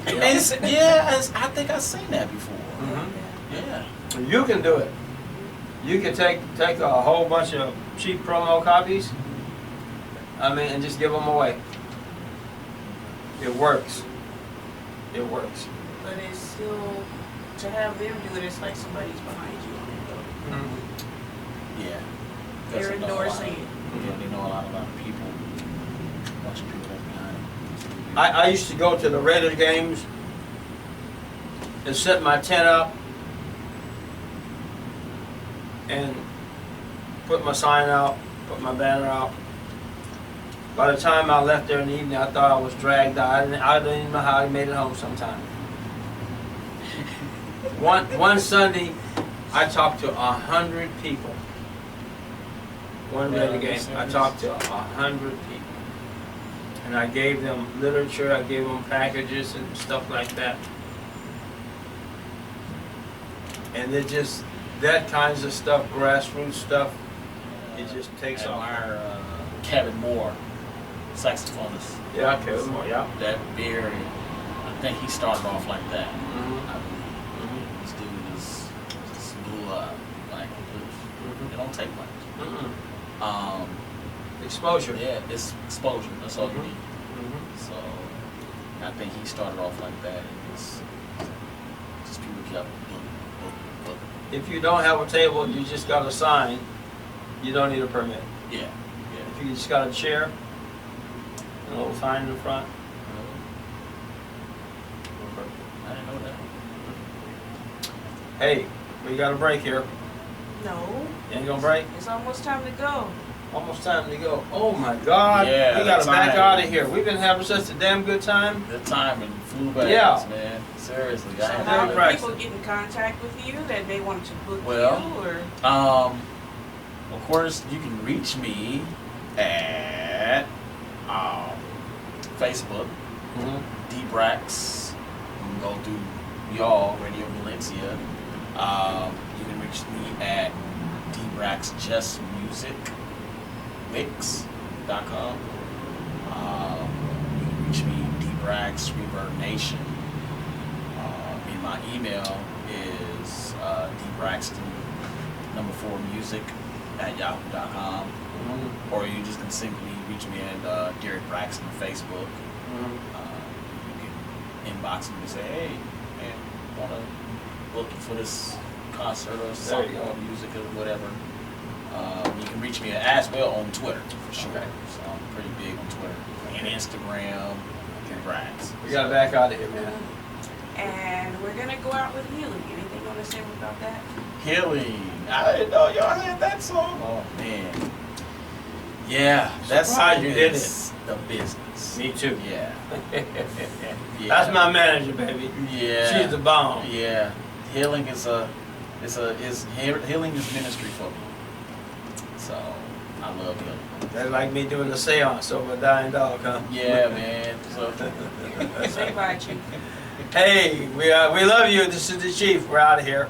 I think I've seen that before. Mhm. Yeah. You can do it. You can take a whole bunch of cheap promo copies, and just give them away. It works. It works. But it's still, to have them do it, it's like somebody's behind you on it though. Yeah. They're They know a lot endorsing of- it. Yeah, they know a lot of people. A bunch of people that's behind it. I used to go to the Raiders games and set my tent up and put my sign out, put my banner out. By the time I left there in the evening, I thought I was dragged out. I didn't even know how I made it home sometime. One Sunday, I talked to 100 people. One day of the game, I talked to 100 people. And I gave them literature, I gave them packages and stuff like that. And it just, that kinds of stuff, grassroots stuff, it just takes I off. admire Kevin Moore, saxophonist. Yeah, okay, yeah. That very, I think he started off like that. Mhm. I believe. This dude is just blew up. Like, it don't take much. Mhm. Exposure. Yeah, it's exposure. That's all you need. Mhm. So, I think he started off like that. And just people kept book. If you don't have a table, you just got a sign, you don't need a permit. Yeah. If you just got a chair, a little sign in the front. I didn't know that. Hey, we got a break here. No, You ain't gonna break? it's almost time to go. Almost time to go. Oh my God. Yeah, we gotta the back time. out of here. We've been having such a damn good time. The timing flew back, Yeah. man. Seriously, So I had how to- do Braxton. people get in contact with you that they want to book Well, you or? Of course, you can reach me at Facebook, Brax. You can go through y'all, Radio Valencia. You can reach me at DBraxJustMusicMix.com. You can reach me DBrax Reverb Nation. And my email is dbraxton4music@yahoo.com. Or you just can simply reach me at Derek Braxton on Facebook. You can inbox me and say, hey, man, want to book you for this concert or something, or music or whatever. You can reach me as well on Twitter, for sure. Okay. So I'm pretty big on Twitter. And Instagram, and Brax. We gotta back out of here, man. And we're gonna go out with Healing. Anything you want to say about that? Healing. I didn't know y'all had that song. Oh, man. Yeah, that Surprised song you did is the business. Me too. Yeah. That's my manager, baby. Yeah. She's the bomb. Yeah. Healing is healing is ministry for me. So I love healing. That's like me doing a seance over a dying dog, huh? Yeah, man. So Say bye, Chief. Hey, we love you. This is the Chief. We're out of here.